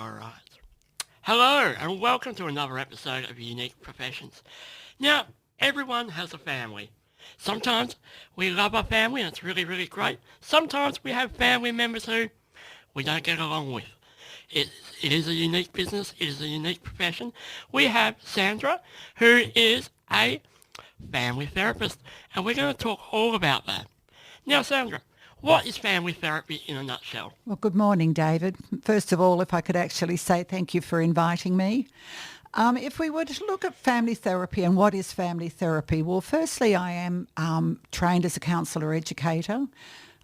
All right. Hello, and welcome to another episode of Unique Professions. Now, everyone has a family. Sometimes we love our family and it's really, really great. Sometimes we have family members who we don't get along with. It, it is a unique business. It is a unique profession. We have Sandra, who is a family therapist, and we're going to talk all about that. Now, Sandra, what is family therapy in a nutshell? Well, good morning, David. First of all, if I could actually say thank you for inviting me. If we were to look at family therapy and what is family therapy, well, firstly, I am trained as a counsellor educator.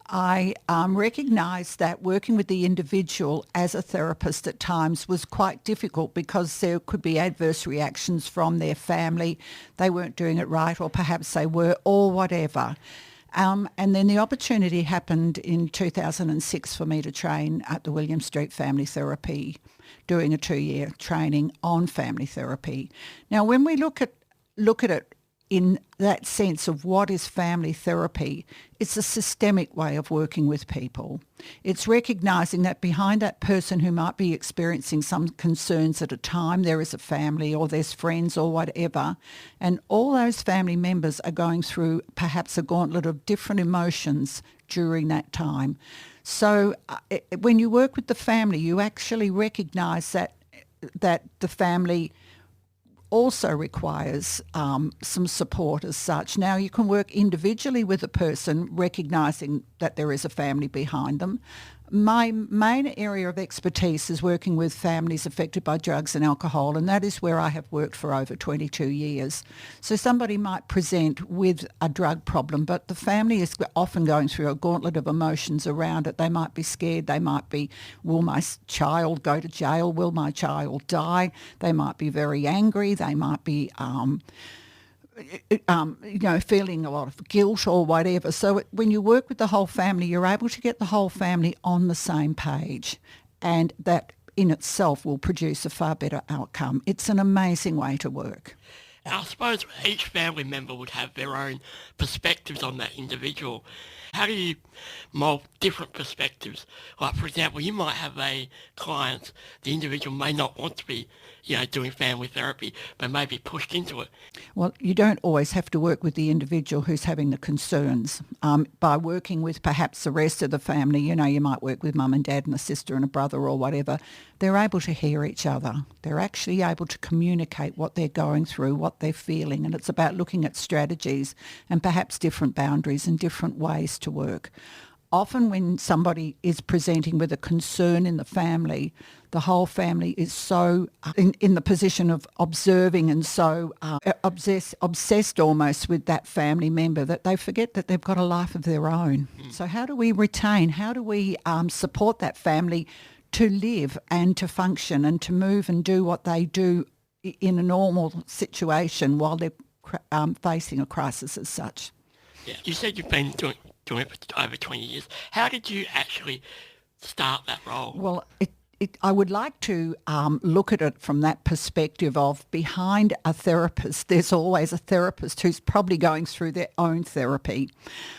I recognise that working with the individual as a therapist at times was quite difficult because there could be adverse reactions from their family. They weren't doing it right, or perhaps they were, or whatever. And then the opportunity happened in 2006 for me to train at the William Street Family Therapy, doing a 2-year training on family therapy. Now, when we look at it in that sense of what is family therapy, it's a systemic way of working with people. It's recognising that behind that person who might be experiencing some concerns at a time, there is a family or there's friends or whatever, and all those family members are going through perhaps a gauntlet of different emotions during that time. So when you work with the family, you actually recognise that the family also requires some support as such. Now, you can work individually with a person, recognising that there is a family behind them. My main area of expertise is working with families affected by drugs and alcohol, and that is where I have worked for over 22 years. So somebody might present with a drug problem, but the family is often going through a gauntlet of emotions around it. They might be scared. They might be, will my child go to jail? Will my child die? They might be very angry. They might be feeling a lot of guilt or whatever. So when you work with the whole family, you're able to get the whole family on the same page, and that in itself will produce a far better outcome. It's an amazing way to work. I suppose each family member would have their own perspectives on that individual. How do you mould different perspectives? Like, for example, you might have a client, the individual may not want to be, doing family therapy, but may be pushed into it. Well, you don't always have to work with the individual who's having the concerns. By working with perhaps the rest of the family, you might work with mum and dad and a sister and a brother or whatever, they're able to hear each other. They're actually able to communicate what they're going through, what they're feeling, and it's about looking at strategies and perhaps different boundaries and different ways to work. Often when somebody is presenting with a concern in the family, the whole family is so in the position of observing and so obsessed almost with that family member that they forget that they've got a life of their own. So how do we support that family to live and to function and to move and do what they do in a normal situation while they're facing a crisis as such? Yeah. You said you've been doing it for over 20 years. How did you actually start that role? Well, I would like to look at it from that perspective of behind a therapist, there's always a therapist who's probably going through their own therapy.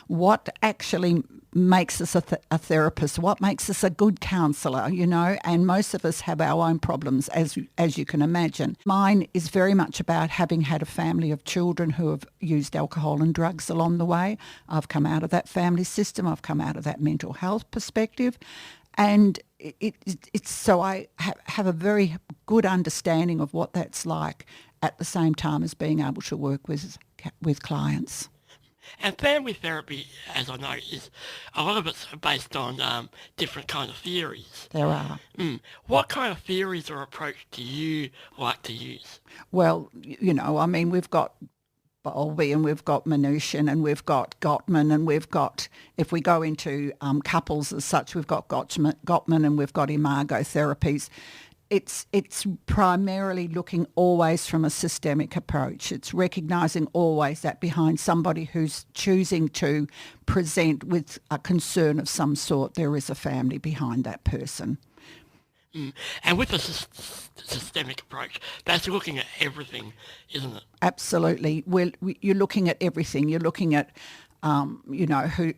What actually makes us a therapist? What makes us a good counsellor, And most of us have our own problems, as you can imagine. Mine is very much about having had a family of children who have used alcohol and drugs along the way. I've come out of that family system. I've come out of that mental health perspective. And it's so I have a very good understanding of what that's like at the same time as being able to work with clients. And family therapy, as I know, is a lot of it's based on different kind of theories. There are. What kind of theories or approach do you like to use? Well, we've got Bowlby and we've got Mnuchin and we've got Gottman and we've got, if we go into couples as such, we've got Gottman and we've got Imago therapies. It's primarily looking always from a systemic approach. It's recognising always that behind somebody who's choosing to present with a concern of some sort, there is a family behind that person. And with a systemic approach, that's looking at everything, isn't it? Absolutely. You're looking at everything. You're looking at, who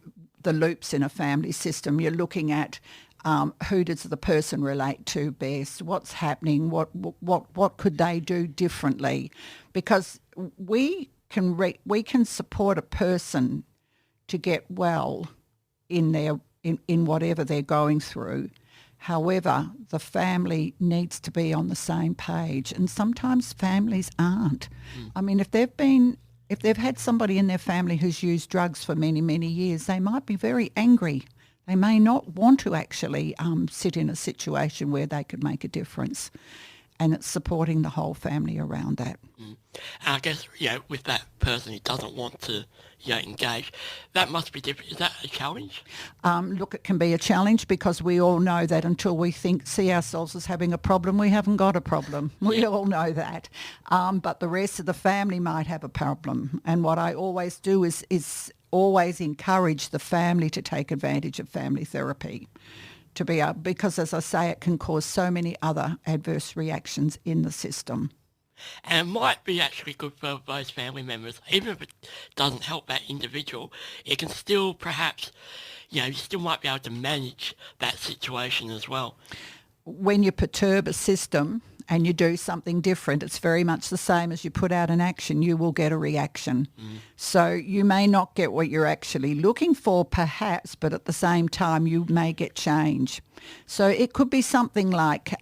the loops in a family system. You're looking at who does the person relate to best? What's happening? What could they do differently? Because we can support a person to get well in whatever they're going through. However, the family needs to be on the same page, and sometimes families aren't. I mean, if they've had somebody in their family who's used drugs for many, many years, they might be very angry. They may not want to actually sit in a situation where they could make a difference, and it's supporting the whole family around that. I guess, with that person who doesn't want to, engage, that must be different. Is that a challenge? Look, it can be a challenge because we all know that until we see ourselves as having a problem, we haven't got a problem. We all know that. But the rest of the family might have a problem. And what I always do is always encourage the family to take advantage of family therapy. Because, as I say, it can cause so many other adverse reactions in the system. And it might be actually good for those family members, even if it doesn't help that individual, it can still perhaps, you still might be able to manage that situation as well. When you perturb a system and you do something different, it's very much the same as you put out an action, you will get a reaction. So you may not get what you're actually looking for perhaps, but at the same time you may get change. So it could be something like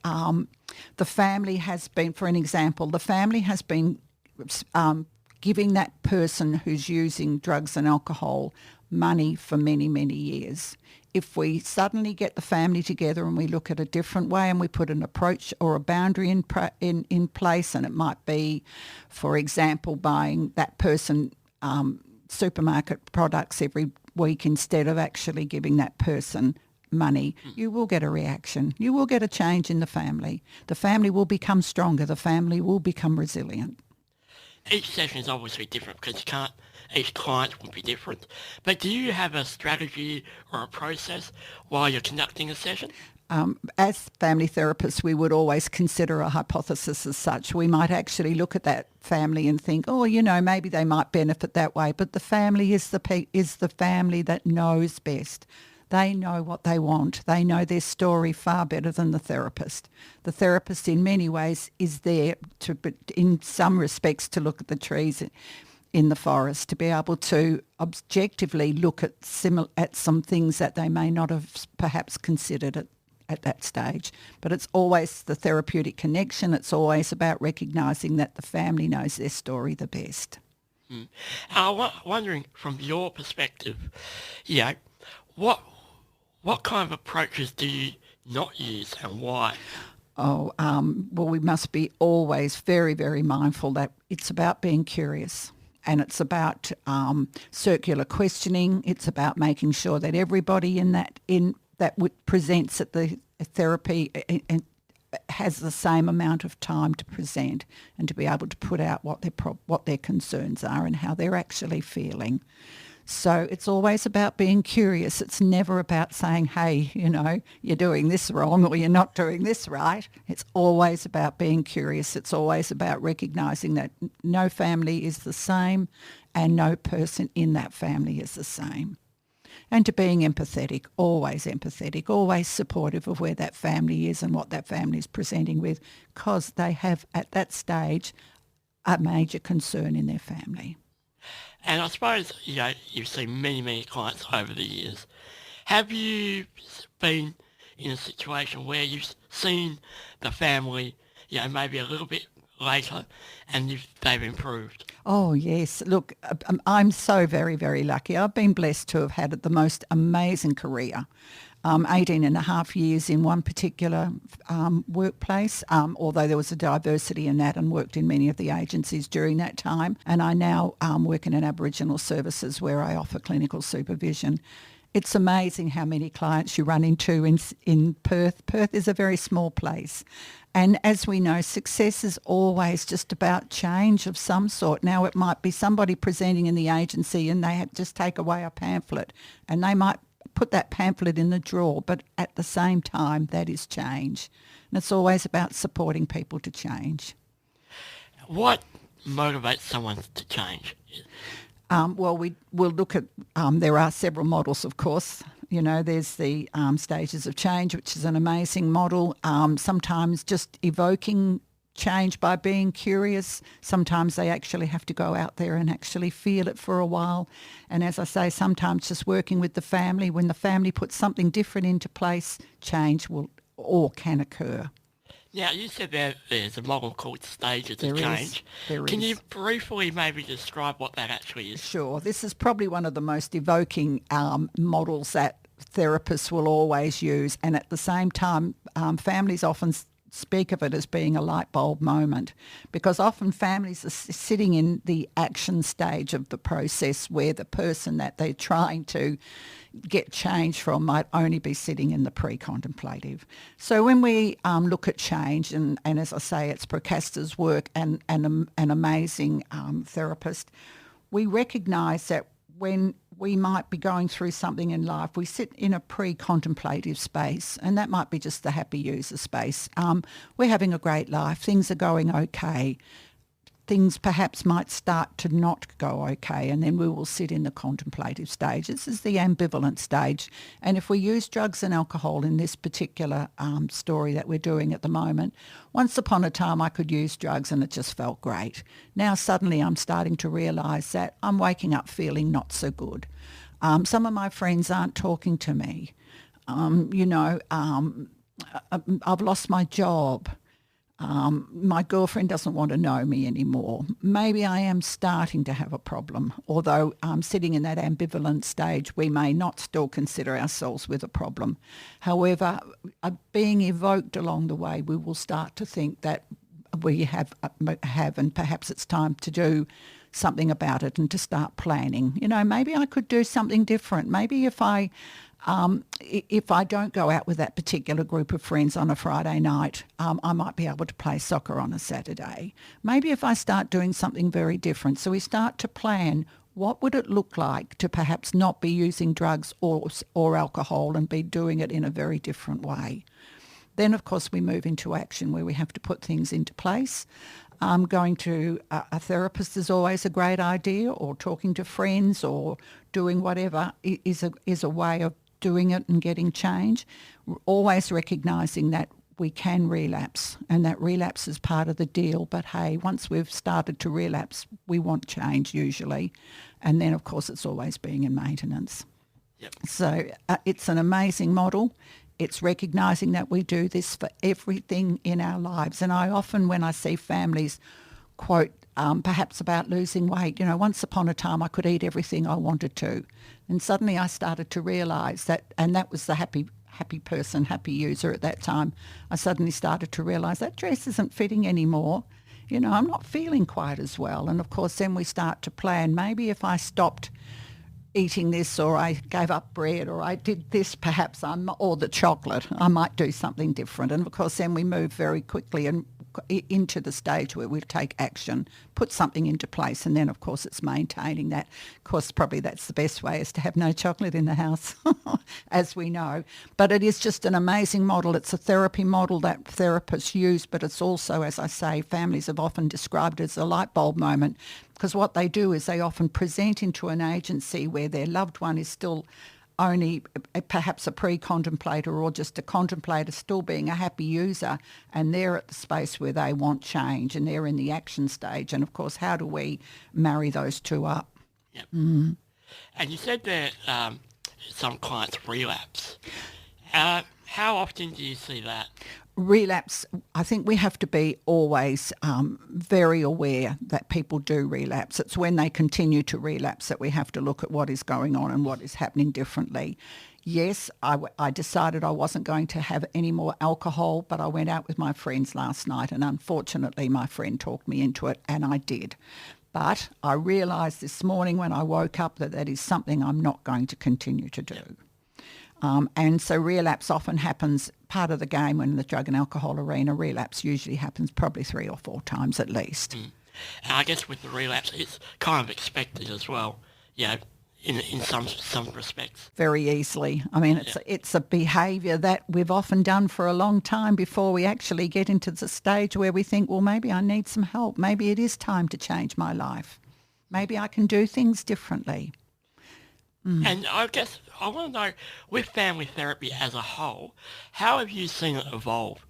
the family has been, for an example, the family has been giving that person who's using drugs and alcohol money for many, many years. If we suddenly get the family together and we look at a different way and we put an approach or a boundary in place, and it might be, for example, buying that person supermarket products every week instead of actually giving that person money, you will get a reaction. You will get a change in the family. The family will become stronger. The family will become resilient. Each session is obviously different because each client will be different. But do you have a strategy or a process while you're conducting a session? As family therapists, we would always consider a hypothesis as such. We might actually look at that family and think, maybe they might benefit that way. But the family is the family that knows best. They know what they want. They know their story far better than the therapist. The therapist in many ways is there in some respects to look at the trees in the forest, to be able to objectively look at some things that they may not have perhaps considered at that stage. But it's always the therapeutic connection. It's always about recognising that the family knows their story the best. I'm wondering, from your perspective, what kind of approaches do you not use and why? Well, we must be always very, very mindful that it's about being curious, and it's about circular questioning. It's about making sure that everybody that presents at the therapy has the same amount of time to present and to be able to put out what their concerns are and how they're actually feeling. So it's always about being curious. It's never about saying, hey, you're doing this wrong or you're not doing this right. It's always about being curious. It's always about recognising that no family is the same and no person in that family is the same. And to being empathetic, always supportive of where that family is and what that family is presenting with, because they have at that stage a major concern in their family. And I suppose, you've seen many, many clients over the years. Have you been in a situation where you've seen the family, maybe a little bit later and they've improved? Oh, yes. Look, I'm so very, very lucky. I've been blessed to have had the most amazing career. 18 and a half years in one particular workplace, although there was a diversity in that, and worked in many of the agencies during that time. And I now work in an Aboriginal services where I offer clinical supervision. It's amazing how many clients you run into in Perth. Perth is a very small place. And as we know, success is always just about change of some sort. Now, it might be somebody presenting in the agency and they just take away a pamphlet, and they might put that pamphlet in the drawer, but at the same time, that is change. And it's always about supporting people to change. What motivates someone to change? Well, we'll look at, there are several models, of course. You know, there's the stages of change, which is an amazing model. Sometimes just evoking change by being curious. Sometimes they actually have to go out there and actually feel it for a while. And as I say, sometimes just working with the family, when the family puts something different into place, change will or can occur. Now, you said there's a model called stages There of is. change. There Can is. you briefly maybe describe what that actually is? Sure. This is probably one of the most evoking models that therapists will always use. And at the same time, families often speak of it as being a light bulb moment, because often families are sitting in the action stage of the process where the person that they're trying to get change from might only be sitting in the pre-contemplative. So when we look at change, and as I say, it's Procasta's work and an amazing therapist, we recognise that when we might be going through something in life, we sit in a pre-contemplative space, and that might be just the happy user space. We're having a great life. Things are going okay. Things perhaps might start to not go okay, and then we will sit in the contemplative stage. This is the ambivalent stage. And if we use drugs and alcohol in this particular story that we're doing at the moment, once upon a time I could use drugs and it just felt great. Now suddenly I'm starting to realise that I'm waking up feeling not so good. Some of my friends aren't talking to me. I've lost my job. My girlfriend doesn't want to know me anymore. Maybe I am starting to have a problem. Although sitting in that ambivalent stage, we may not still consider ourselves with a problem. However, being evoked along the way, we will start to think that we have and perhaps it's time to do something about it and to start planning. You know, maybe I could do something different. Maybe if I don't go out with that particular group of friends on a Friday night, I might be able to play soccer on a Saturday. Maybe if I start doing something very different. So we start to plan, what would it look like to perhaps not be using drugs or alcohol and be doing it in a very different way. Then, of course, we move into action where we have to put things into place. Going to a therapist is always a great idea, or talking to friends or doing whatever is a way of doing it and getting change. Always recognising that we can relapse, and that relapse is part of the deal. But hey, once we've started to relapse, we want change usually. And then, of course, it's always being in maintenance. Yep. So it's an amazing model. It's recognising that we do this for everything in our lives. And I often, when I see families quote perhaps about losing weight, you know, once upon a time I could eat everything I wanted to. And suddenly I started to realise that, and that was the happy person, happy user at that time. I suddenly started to realise that dress isn't fitting anymore. You know, I'm not feeling quite as well. And of course then we start to plan, maybe if I stopped eating this, or I gave up bread, or I did this, perhaps or the chocolate, I might do something different. And of course then we move very quickly and into the stage where we take action, put something into place, and then of course it's maintaining that. Of course probably that's the best way, is to have no chocolate in the house, as we know. But it is just an amazing model. It's a therapy model that therapists use, but it's also, as I say, families have often described it as a light bulb moment, because what they do is they often present into an agency where their loved one is still only perhaps a pre-contemplator or just a contemplator, still being a happy user, and they're at the space where they want change and they're in the action stage. And of course, how do we marry those two up? Yep. And you said that some clients relapse. How often do you see that? Relapse, I think we have to be always very aware that people do relapse. It's when they continue to relapse that we have to look at what is going on and what is happening differently. Yes, I decided I wasn't going to have any more alcohol, but I went out with my friends last night, and unfortunately my friend talked me into it, and I did. But I realised this morning when I woke up that that is something I'm not going to continue to do. And so relapse often happens, part of the game when in the drug and alcohol arena, relapse usually happens probably 3 or 4 times at least. And I guess with the relapse, it's kind of expected as well, you know, in some respects. Very easily. I mean, it's a behaviour that we've often done for a long time before we actually get into the stage where we think, well, maybe I need some help. Maybe it is time to change my life. Maybe I can do things differently. And I guess I want to know, with family therapy as a whole, how have you seen it evolve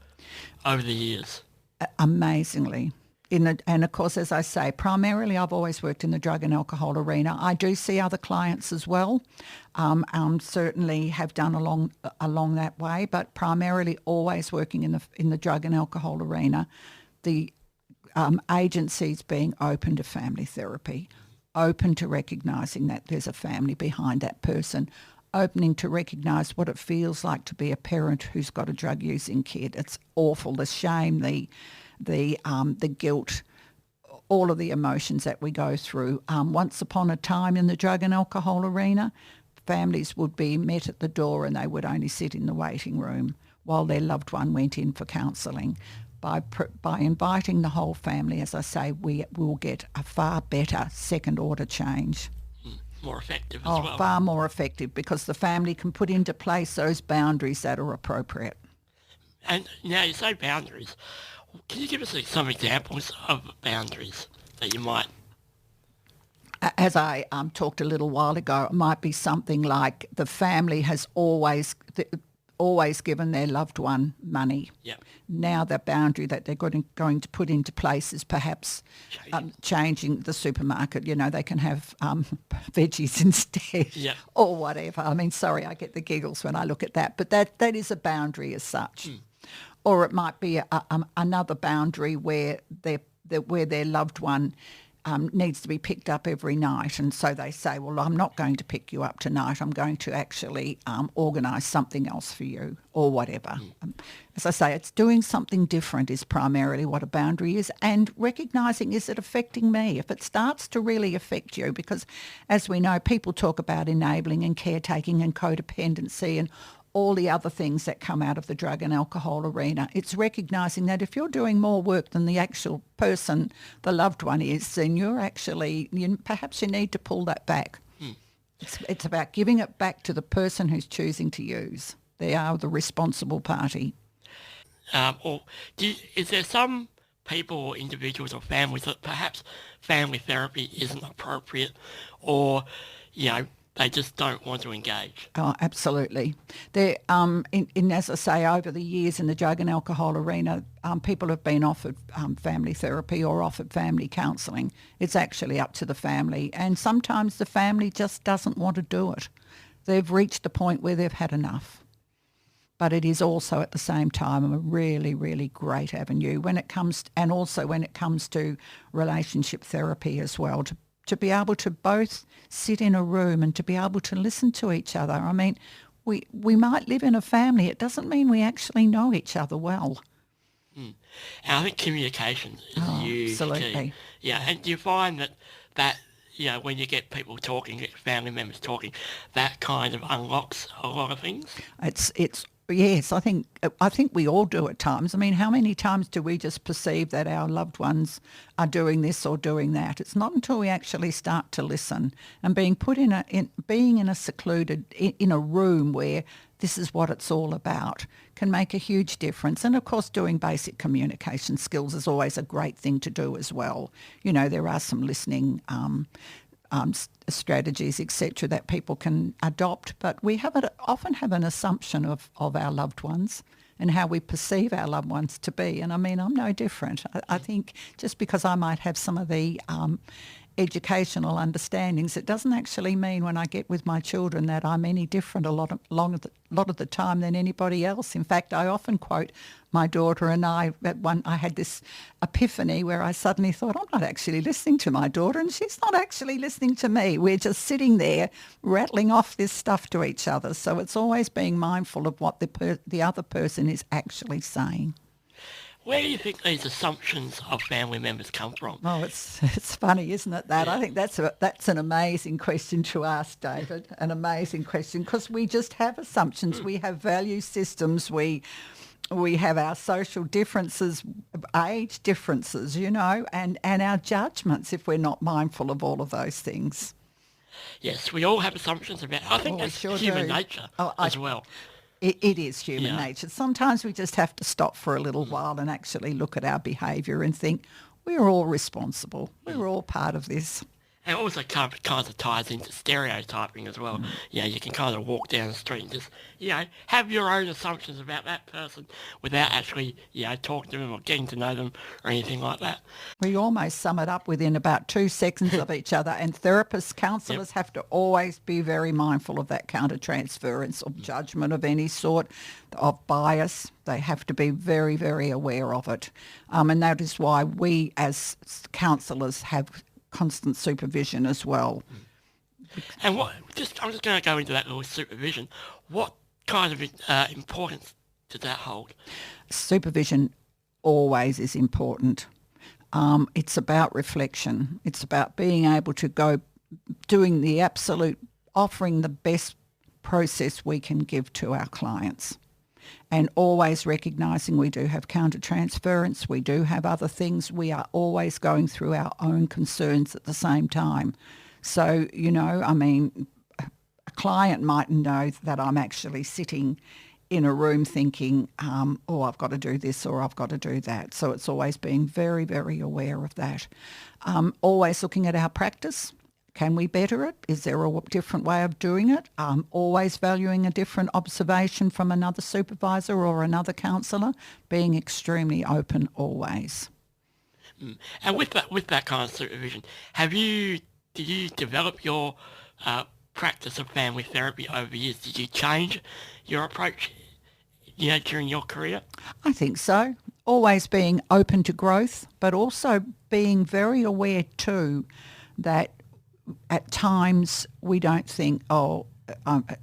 over the years? Amazingly. And of course, as I say, primarily I've always worked in the drug and alcohol arena. I do see other clients as well, certainly have done along that way, but primarily always working in the drug and alcohol arena. The agencies being open to family therapy, open to recognising that there's a family behind that person, opening to recognise what it feels like to be a parent who's got a drug using kid. It's awful, the shame, the guilt, all of the emotions that we go through. Once upon a time in the drug and alcohol arena, families would be met at the door and they would only sit in the waiting room while their loved one went in for counselling. By inviting the whole family, as I say, we will get a far better second order change. More effective as well. Far more effective, because the family can put into place those boundaries that are appropriate. And now you say boundaries. Can you give us some examples of boundaries that you might? As I talked a little while ago, it might be something like the family has always given their loved one money. Yep. Now the boundary that they're going to put into place is perhaps changing the supermarket. You know, they can have veggies instead, Yep. or whatever. I mean, sorry, I get the giggles when I look at that, but that is a boundary as such. Or it might be another boundary where their loved one needs to be picked up every night, and so they say, well, I'm not going to pick you up tonight, I'm going to actually organise something else for you, or whatever. As I say, it's doing something different is primarily what a boundary is, and recognising, is it affecting me? If it starts to really affect you, because as we know, people talk about enabling and caretaking and codependency and all the other things that come out of the drug and alcohol arena. It's recognising that if you're doing more work than the actual person, the loved one is, then perhaps you need to pull that back. It's about giving it back to the person who's choosing to use. They are the responsible party. Is there some people or individuals or families that perhaps family therapy isn't appropriate, or, they just don't want to engage? Oh, absolutely. There, as I say, over the years in the drug and alcohol arena, people have been offered family therapy or offered family counselling. It's actually up to the family, and sometimes the family just doesn't want to do it. They've reached a point where they've had enough. But it is also at the same time a really, really great avenue when it comes to relationship therapy as well, to be able to both sit in a room and to be able to listen to each other. I mean, we might live in a family. It doesn't mean we actually know each other well. And I think communication is huge. Absolutely. Key. Yeah, and do you find that when you get people talking, get family members talking, that kind of unlocks a lot of things? Yes, I think we all do at times. I mean, how many times do we just perceive that our loved ones are doing this or doing that? It's not until we actually start to listen, and being in a secluded in a room where this is what it's all about can make a huge difference. And of course, doing basic communication skills is always a great thing to do as well. There are some listening strategies, etc., that people can adopt, but we often have an assumption of our loved ones and how we perceive our loved ones to be. And I mean, I'm no different. I think just because I might have some of the educational understandings, it doesn't actually mean when I get with my children that I'm any different a lot of the time than anybody else. In fact, I often quote my daughter, and I had this epiphany where I suddenly thought, I'm not actually listening to my daughter and she's not actually listening to me. We're just sitting there rattling off this stuff to each other. So it's always being mindful of what the other person is actually saying. Where do you think these assumptions of family members come from? Oh, it's funny, isn't it, that? Yeah. I think that's an amazing question to ask, David, an amazing question, because we just have assumptions. We have value systems. We have our social differences, age differences, and our judgments if we're not mindful of all of those things. Yes, we all have assumptions about I think that's human nature as well. It is human nature. Sometimes we just have to stop for a little while and actually look at our behaviour and think, we're all responsible. We're all part of this. And also kind of ties into stereotyping as well. You can kind of walk down the street and just, have your own assumptions about that person without actually, talking to them or getting to know them or anything like that. We almost sum it up within about 2 seconds of each other, and therapists, counsellors have to always be very mindful of that counter-transference of judgment of any sort, of bias. They have to be very, very aware of it. And that is why we as counsellors have constant supervision as well. And I'm just going to go into that little supervision. What kind of importance does that hold? Supervision always is important. It's about reflection. It's about being able to go doing the absolute, offering the best process we can give to our clients. And always recognising we do have counter-transference, we do have other things, we are always going through our own concerns at the same time. So, a client might know that I'm actually sitting in a room thinking, I've got to do this or I've got to do that. So it's always being very, very aware of that. Always looking at our practice. Can we better it? Is there a different way of doing it? Always valuing a different observation from another supervisor or another counsellor, being extremely open always. And with that kind of supervision, did you develop your practice of family therapy over the years? Did you change your approach, during your career? I think so. Always being open to growth, but also being very aware too that at times we don't think,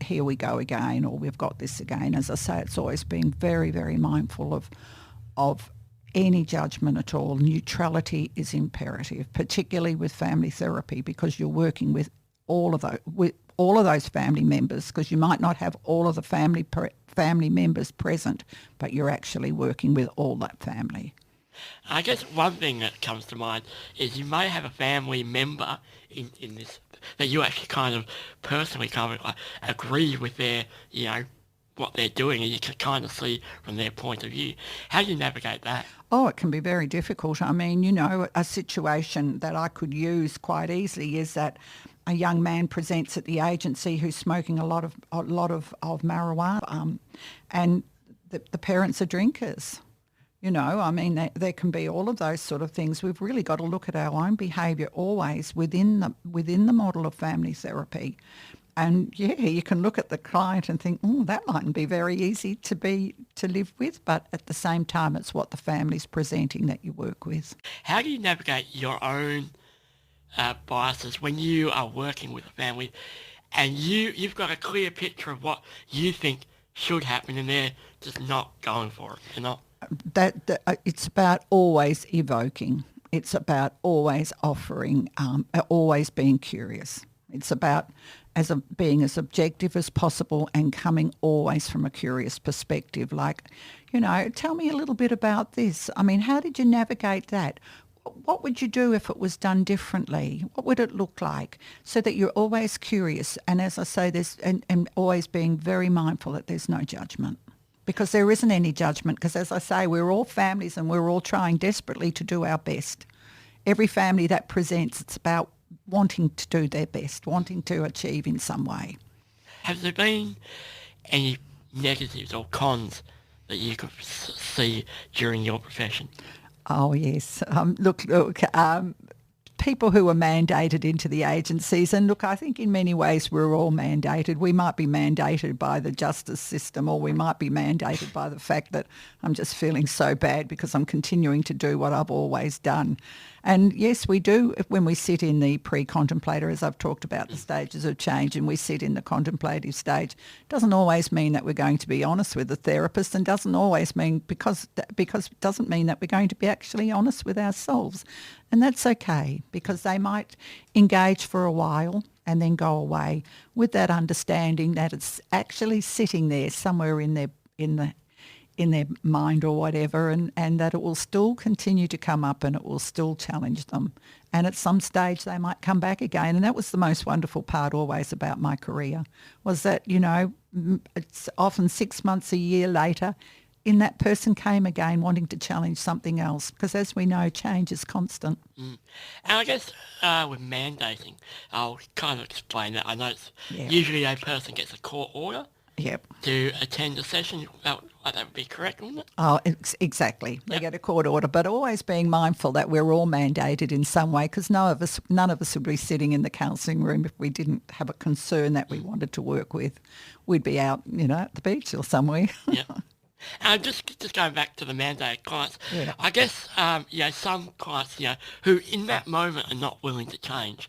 here we go again, or we've got this again. As I say, it's always being very, very mindful of any judgment at all. Neutrality is imperative, particularly with family therapy, because you're working with all of those family members, because you might not have all of the family members present, but you're actually working with all that family. I guess one thing that comes to mind is you may have a family member in this that you actually kind of personally kind of agree with their, what they're doing, and you can kind of see from their point of view. How do you navigate that? Oh, it can be very difficult. A situation that I could use quite easily is that a young man presents at the agency who's smoking a lot of marijuana, and the parents are drinkers. There can be all of those sort of things. We've really got to look at our own behaviour always within the model of family therapy. And you can look at the client and think, that mightn't be very easy to live with, but at the same time, it's what the family's presenting that you work with. How do you navigate your own biases when you are working with a family, and you've got a clear picture of what you think should happen, and they're just not going for it? They're not. It's about always evoking. It's about always offering, always being curious. It's about being as objective as possible and coming always from a curious perspective. Like, tell me a little bit about this. How did you navigate that? What would you do if it was done differently? What would it look like? So that you're always curious. And as I say, and always being very mindful that there's no judgment. Because there isn't any judgment, because as I say, we're all families and we're all trying desperately to do our best. Every family that presents, it's about wanting to do their best, wanting to achieve in some way. Have there been any negatives or cons that you could see during your profession? Oh, yes. People who are mandated into the agencies, and look, I think in many ways we're all mandated. We might be mandated by the justice system, or we might be mandated by the fact that I'm just feeling so bad because I'm continuing to do what I've always done. And yes, we do when we sit in the pre-contemplator, as I've talked about the stages of change, and we sit in the contemplative stage. Doesn't always mean that we're going to be honest with the therapist, and doesn't always mean because it doesn't mean that we're going to be actually honest with ourselves. And that's okay, because they might engage for a while and then go away with that understanding that it's actually sitting there somewhere in their mind or whatever, and that it will still continue to come up and it will still challenge them. And at some stage they might come back again. And that was the most wonderful part always about my career, was that, it's often 6 months, a year later, in that person came again wanting to challenge something else, because as we know, change is constant. Mm. And I guess with mandating, I'll kind of explain that. I know it's Yeah. usually a person gets a court order Yep. to attend a session. That would be correct, wouldn't it? Oh, exactly. They Yep. get a court order, but always being mindful that we're all mandated in some way, because none of us would be sitting in the counselling room if we didn't have a concern that we wanted to work with. We'd be out, at the beach or somewhere. Yeah. Just going back to the mandated clients, Yeah. I guess, some clients, who in that moment are not willing to change,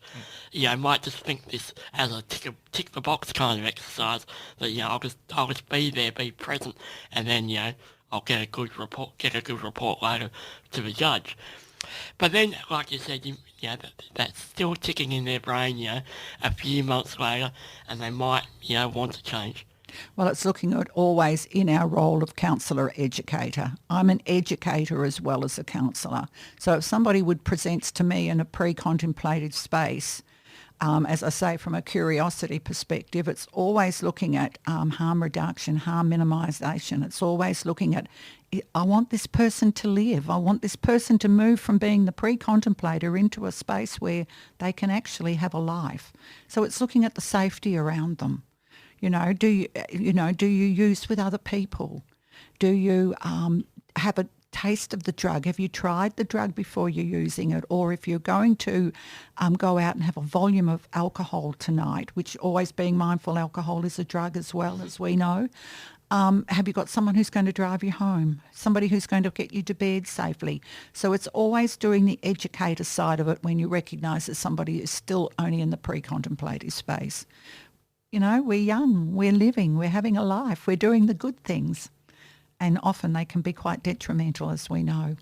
might just think this as a tick the box kind of exercise that, I'll just be there, be present, and then, I'll get a good report later to the judge. But then, like you said, that's still ticking in their brain, a few months later, and they might, want to change. Well, it's looking at always in our role of counsellor educator. I'm an educator as well as a counsellor. So if somebody would present to me in a pre-contemplated space, as I say, from a curiosity perspective, it's always looking at harm reduction, harm minimisation. It's always looking at, I want this person to live. I want this person to move from being the pre-contemplator into a space where they can actually have a life. So it's looking at the safety around them. Do you use with other people? Do you have a taste of the drug? Have you tried the drug before you're using it? Or if you're going to go out and have a volume of alcohol tonight, which always being mindful, alcohol is a drug as well, as we know. Have you got someone who's going to drive you home? Somebody who's going to get you to bed safely? So it's always doing the educator side of it when you recognise that somebody is still only in the pre-contemplative space. We're young, we're living, we're having a life, we're doing the good things. And often they can be quite detrimental, as we know.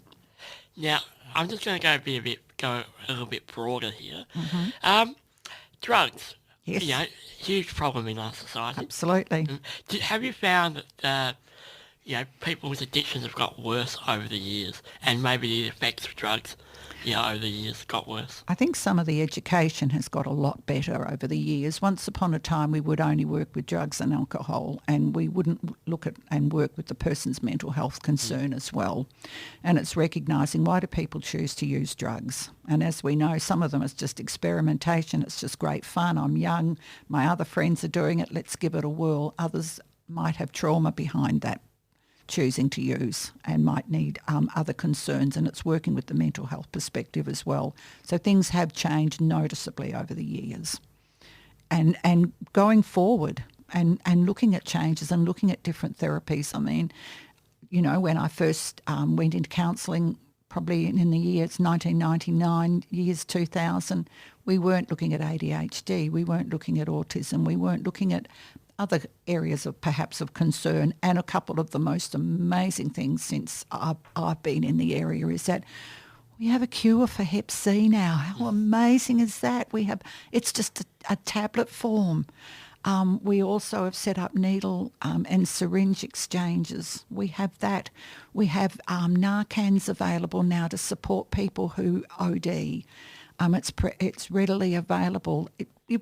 Now, I'm just going to go a little bit broader here. Mm-hmm. Drugs. Yes. Huge problem in our society. Absolutely. Have you found that, people with addictions have got worse over the years, and maybe the effects of drugs, over the years got worse? I think some of the education has got a lot better over the years. Once upon a time, we would only work with drugs and alcohol, and we wouldn't look at and work with the person's mental health concern as well. And it's recognising, why do people choose to use drugs? And as we know, some of them is just experimentation. It's just great fun. I'm young. My other friends are doing it. Let's give it a whirl. Others might have trauma behind that choosing to use and might need other concerns, and it's working with the mental health perspective as well. So things have changed noticeably over the years. And going forward and looking at changes and looking at different therapies. I mean, when I first went into counselling, probably in the years 1999, years 2000, we weren't looking at ADHD, we weren't looking at autism, we weren't looking at other areas of perhaps of concern. And a couple of the most amazing things since I've been in the area is that we have a cure for Hep C now. How amazing is that? It's just a tablet form. We also have set up needle and syringe exchanges. We have that. We have Narcans available now to support people who OD. It's readily available.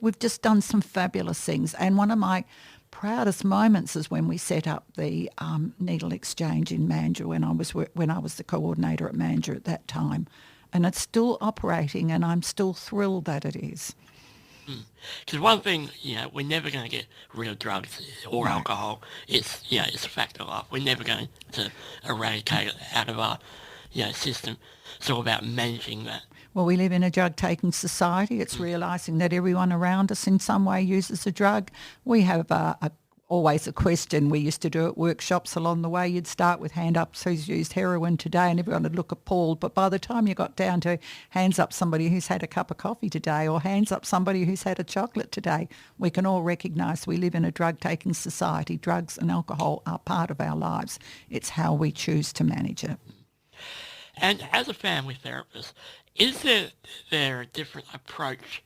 We've just done some fabulous things. And one of my proudest moments is when we set up the needle exchange in Mandurah when I was the coordinator at Mandurah at that time. And it's still operating, and I'm still thrilled that it is. Because one thing, we're never going to get rid of drugs or alcohol. It's a fact of life. We're never going to eradicate it out of our system. It's all about managing that. Well, we live in a drug-taking society. It's realising that everyone around us in some way uses a drug. We have always a question we used to do at workshops along the way. You'd start with hand up, who's used heroin today, and everyone would look appalled. But by the time you got down to hands up somebody who's had a cup of coffee today, or hands up somebody who's had a chocolate today, we can all recognise we live in a drug-taking society. Drugs and alcohol are part of our lives. It's how we choose to manage it. And as a family therapist, is there a different approach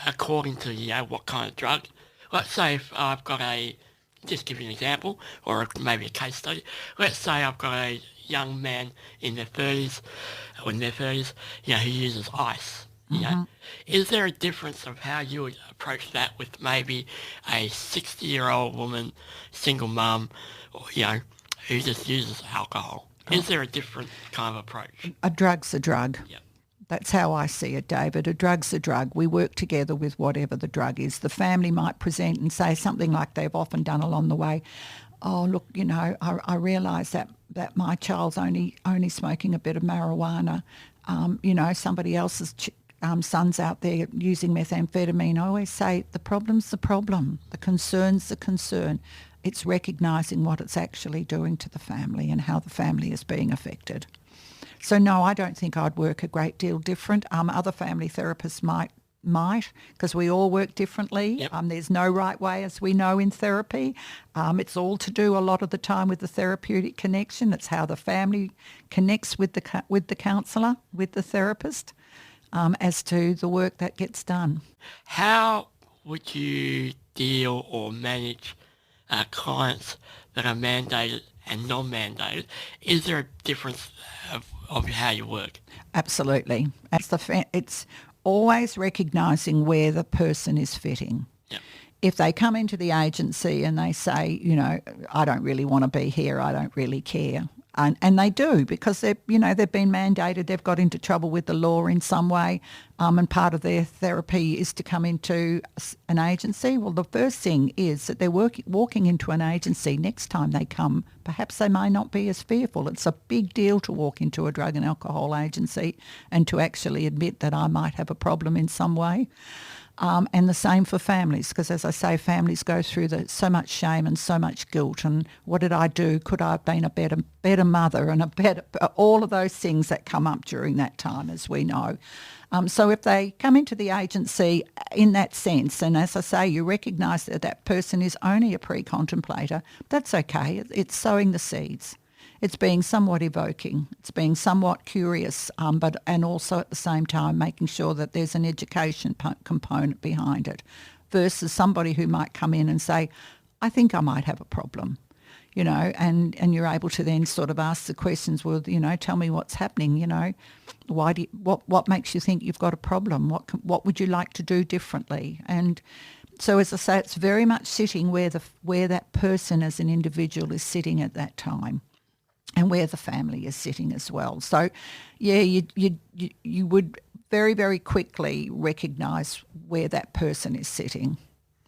according to what kind of drug? Let's say if I've got just give you an example, or maybe a case study. Let's say I've got a young man in their 30s, who uses ice. Is there a difference of how you would approach that with maybe a 60-year-old woman, single mum, who just uses alcohol? Is there a different kind of approach? A drug's a drug. Yep. That's how I see it, David. A drug's a drug. We work together with whatever the drug is. The family might present and say something like they've often done along the way. Oh, look, I realise that my child's only smoking a bit of marijuana. Somebody else's son's out there using methamphetamine. I always say the problem's the problem. The concern's the concern. It's recognising what it's actually doing to the family and how the family is being affected. So no, I don't think I'd work a great deal different. Other family therapists might, because we all work differently. Yep. There's no right way, as we know in therapy. It's all to do a lot of the time with the therapeutic connection. It's how the family connects with the counsellor, with the therapist, as to the work that gets done. How would you deal or manage clients that are mandated and non-mandated? Is there a difference of how you work? Absolutely. It's always recognising where the person is fitting. Yep. If they come into the agency and they say, I don't really want to be here, I don't really care, and they do, because they've been mandated, they've got into trouble with the law in some way, and part of their therapy is to come into an agency. Well, the first thing is that they're walking into an agency. Next time they come, perhaps they may not be as fearful. It's a big deal to walk into a drug and alcohol agency and to actually admit that I might have a problem in some way. And the same for families, because as I say, families go through so much shame and so much guilt. And what did I do? Could I have been a better mother, and all of those things that come up during that time, as we know. So if they come into the agency in that sense, and as I say, you recognise that that person is only a pre-contemplator, that's okay. It's sowing the seeds. It's being somewhat evoking. It's being somewhat curious, and also at the same time making sure that there's an education component behind it, versus somebody who might come in and say, I think I might have a problem, and you're able to then sort of ask the questions, well, tell me what's happening, what makes you think you've got a problem? What would you like to do differently? And so, as I say, it's very much sitting where that person as an individual is sitting at that time, and where the family is sitting as well. So, yeah, you would very, very quickly recognise where that person is sitting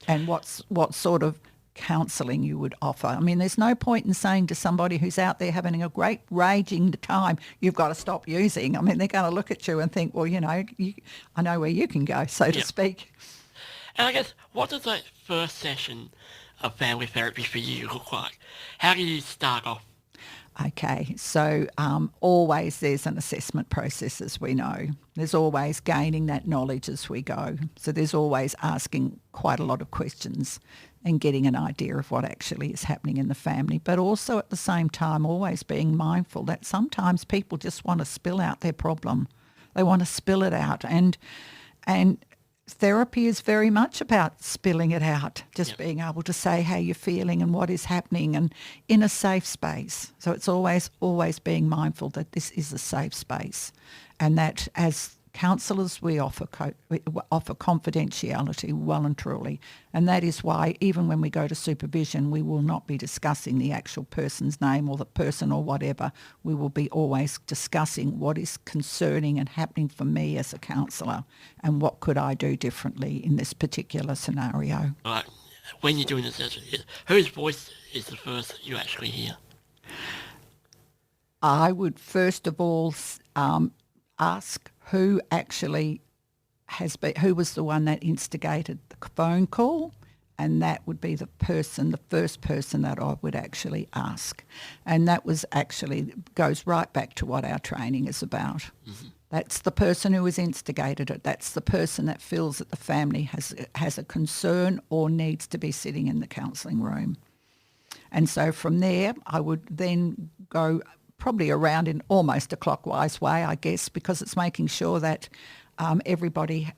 and what sort of counselling you would offer. I mean, there's no point in saying to somebody who's out there having a great raging time, you've got to stop using. I mean, they're going to look at you and think, well, I know where you can go, so to speak. And I guess, what does that first session of family therapy for you look like? How do you start off? Okay, so always there's an assessment process, as we know. There's always gaining that knowledge as we go. So there's always asking quite a lot of questions and getting an idea of what actually is happening in the family, but also at the same time always being mindful that sometimes people just want to spill out their problem. They want to spill it out, and therapy is very much about spilling it out, just being able to say how you're feeling and what is happening, and in a safe space. So it's always being mindful that this is a safe space, and that as counsellors we offer confidentiality well and truly. And that is why even when we go to supervision, we will not be discussing the actual person's name or the person or whatever. We will be always discussing what is concerning and happening for me as a counsellor, and what could I do differently in this particular scenario. Right. When you're doing this, whose voice is the first you actually hear? I would first of all ask who actually who was the one that instigated the phone call, and that would be the first person that I would actually ask. And that goes right back to what our training is about. Mm-hmm. That's the person who has instigated it. That's the person that feels that the family has a concern or needs to be sitting in the counselling room. And so from there, I would then go probably around in almost a clockwise way, I guess, because it's making sure that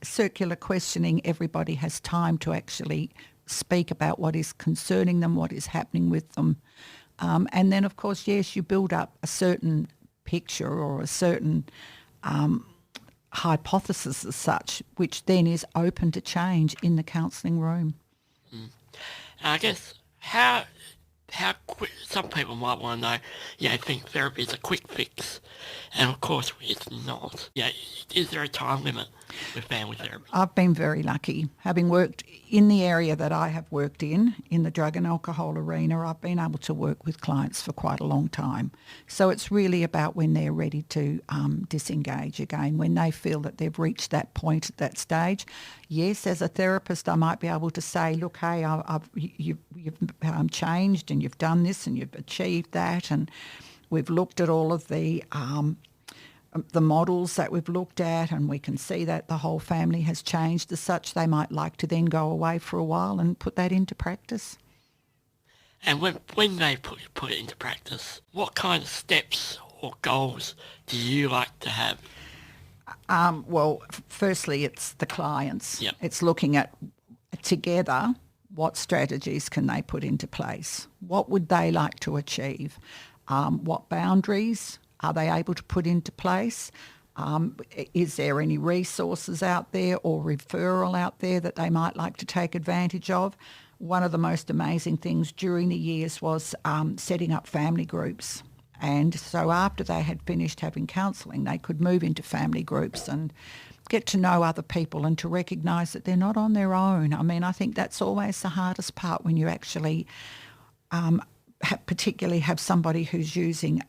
circular questioning, everybody has time to actually speak about what is concerning them, what is happening with them. And then, of course, yes, you build up a certain picture or a certain hypothesis as such, which then is open to change in the counselling room. I guess, how how quick, some people might want to know, think therapy is a quick fix. And of course, it's not. Is there a time limit with family therapy? I've been very lucky. Having worked in the area that I have worked in the drug and alcohol arena, I've been able to work with clients for quite a long time. So it's really about when they're ready to disengage again, when they feel that they've reached that point at that stage. Yes, as a therapist, I might be able to say, look, hey, you've changed and you've done this and you've achieved that, and we've looked at all of the models that we've looked at, and we can see that the whole family has changed as such. They might like to then go away for a while and put that into practice. And when they put it into practice, what kind of steps or goals do you like to have? Well, firstly, it's the clients. Yep. It's looking at together what strategies can they put into place. What would they like to achieve? What boundaries are they able to put into place? Is there any resources out there or referral out there that they might like to take advantage of? One of the most amazing things during the years was setting up family groups. And so after they had finished having counselling, they could move into family groups and get to know other people and to recognise that they're not on their own. I mean, I think that's always the hardest part when you actually particularly have somebody who's using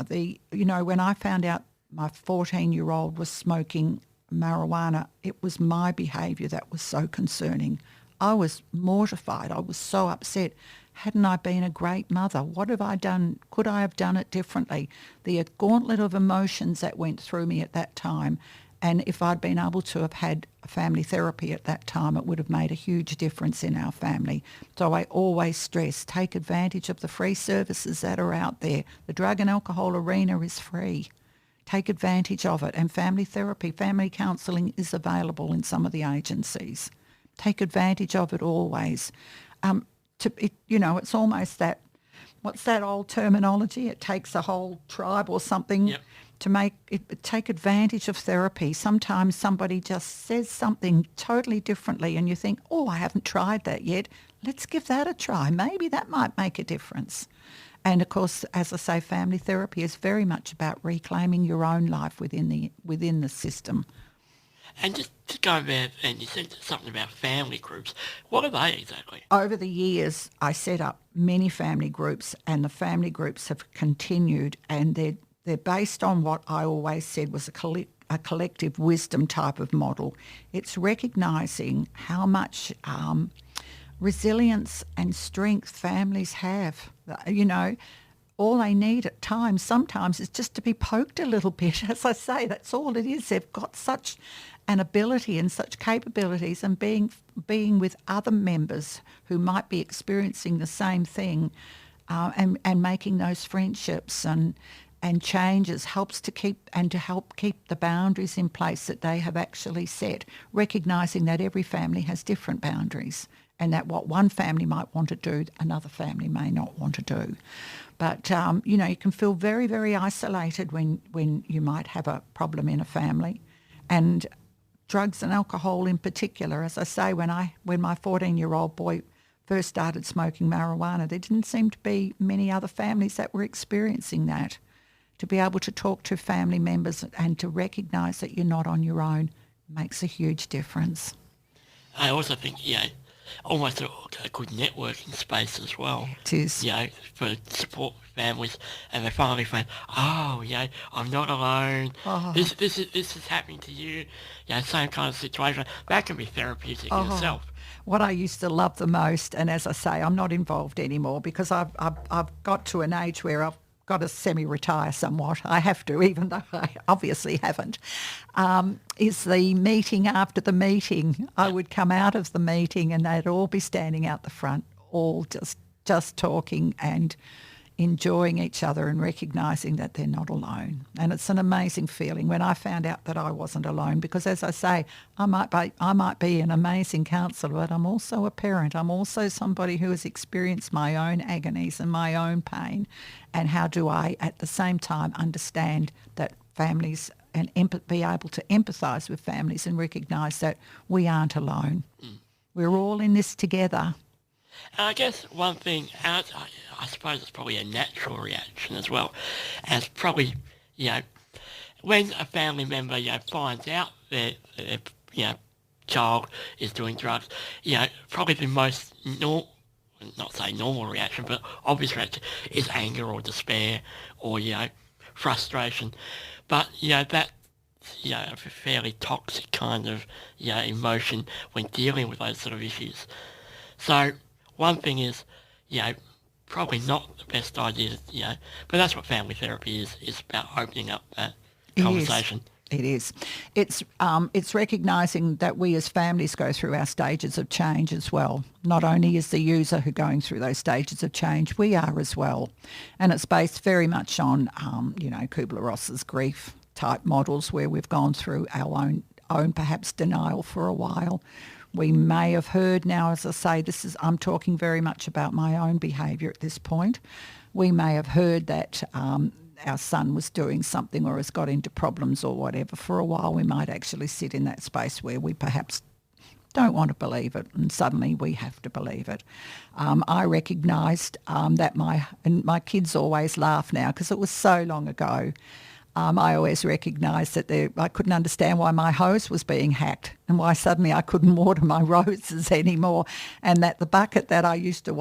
when I found out my 14-year-old was smoking marijuana, it was my behaviour that was so concerning. I was mortified. I was so upset. Hadn't I been a great mother? What have I done? Could I have done it differently? The gauntlet of emotions that went through me at that time. And if I'd been able to have had family therapy at that time, it would have made a huge difference in our family. So I always stress, take advantage of the free services that are out there. The drug and alcohol arena is free. Take advantage of it. And family therapy, family counselling is available in some of the agencies. Take advantage of it always. It's almost that, what's that old terminology? It takes a whole tribe or something. Yep. To take advantage of therapy. Sometimes somebody just says something totally differently and you think, oh, I haven't tried that yet. Let's give that a try. Maybe that might make a difference. And of course, as I say, family therapy is very much about reclaiming your own life within the system. And just going back, and you said something about family groups. What are they exactly? Over the years, I set up many family groups, and the family groups have continued, and they're based on what I always said was a collective wisdom type of model. It's recognising how much resilience and strength families have. All they need at times sometimes is just to be poked a little bit. As I say, that's all it is. They've got such an ability and such capabilities, and being with other members who might be experiencing the same thing and making those friendships and changes helps to help keep the boundaries in place that they have actually set, recognising that every family has different boundaries and that what one family might want to do, another family may not want to do. But, you can feel very, very isolated when you might have a problem in a family. And drugs and alcohol in particular, as I say, when my 14-year-old boy first started smoking marijuana, there didn't seem to be many other families that were experiencing that. To be able to talk to family members and to recognise that you're not on your own makes a huge difference. I also think, almost a good networking space as well. It is. For support families, and they finally find, I'm not alone. Oh. This is happening to you. Same kind of situation. That can be therapeutic in itself. What I used to love the most, and as I say, I'm not involved anymore because I've got to an age where I've got to semi-retire somewhat. I have to, even though I obviously haven't, is the meeting after the meeting. I would come out of the meeting and they'd all be standing out the front, all just talking and enjoying each other and recognising that they're not alone. And it's an amazing feeling when I found out that I wasn't alone, because as I say, I might be an amazing counsellor, but I'm also a parent. I'm also somebody who has experienced my own agonies and my own pain. And how do I, at the same time, understand that families and be able to empathise with families and recognise that we aren't alone. We're all in this together. And I guess one thing, and I suppose it's probably a natural reaction as well, as probably, you know, when a family member, finds out their child is doing drugs, probably the most not say normal reaction, but obvious reaction is anger or despair or, frustration. But, that, a fairly toxic kind of, emotion when dealing with those sort of issues. So one thing is, you know, probably not the best idea, but that's what family therapy is about opening up that It is. conversation. It is. It's recognising that we as families go through our stages of change as well. Not only is the user who going through those stages of change, we are as well. And it's based very much on, Kubler-Ross's grief type models where we've gone through our own perhaps denial for a while. We may have heard now, as I say, I'm talking very much about my own behaviour at this point. We may have heard that our son was doing something or has got into problems or whatever. For a while, we might actually sit in that space where we perhaps don't want to believe it, and suddenly we have to believe it. I recognised that and my kids always laugh now because it was so long ago. I always recognised that I couldn't understand why my hose was being hacked and why suddenly I couldn't water my roses anymore, and that the bucket that I used to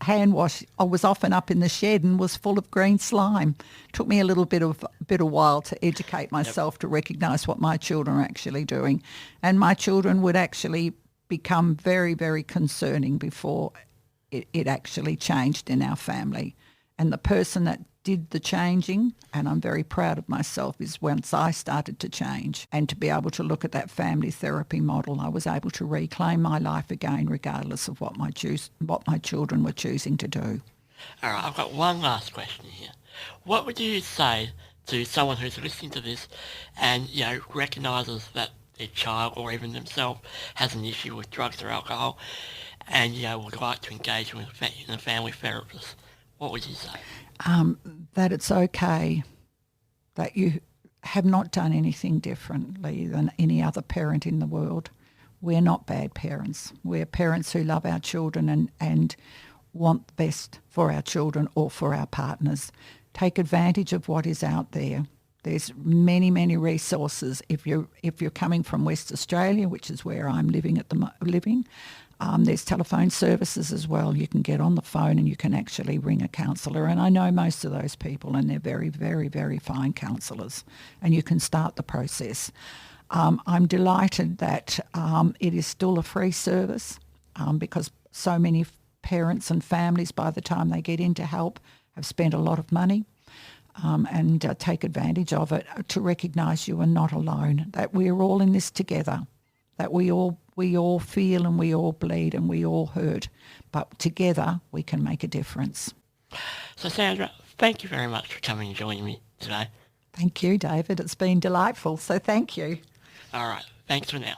hand wash, I was often up in the shed and was full of green slime. Took me a little bit of while to educate myself to recognise what my children are actually doing, and my children would actually become very, very concerning before it actually changed in our family. And the person that did the changing, and I'm very proud of myself, is once I started to change and to be able to look at that family therapy model, I was able to reclaim my life again regardless of what my children were choosing to do. All right, I've got one last question here. What would you say to someone who's listening to this and, recognises that their child or even themselves has an issue with drugs or alcohol and, would like to engage with a family therapist? What would you say? That it's okay, that you have not done anything differently than any other parent in the world. We're not bad parents. We're parents who love our children and want the best for our children or for our partners. Take advantage of what is out there. There's many, many resources. If you're coming from West Australia, which is where I'm living there's telephone services as well. You can get on the phone and you can actually ring a counsellor. And I know most of those people, and they're very, very, very fine counsellors. And you can start the process. I'm delighted that it is still a free service because so many parents and families, by the time they get into help, have spent a lot of money. And take advantage of it to recognise you are not alone, that we're all in this together, that we all feel and we all bleed and we all hurt, but together we can make a difference. So Sandra, thank you very much for coming and joining me today. Thank you, David. It's been delightful, so thank you. All right, thanks for now.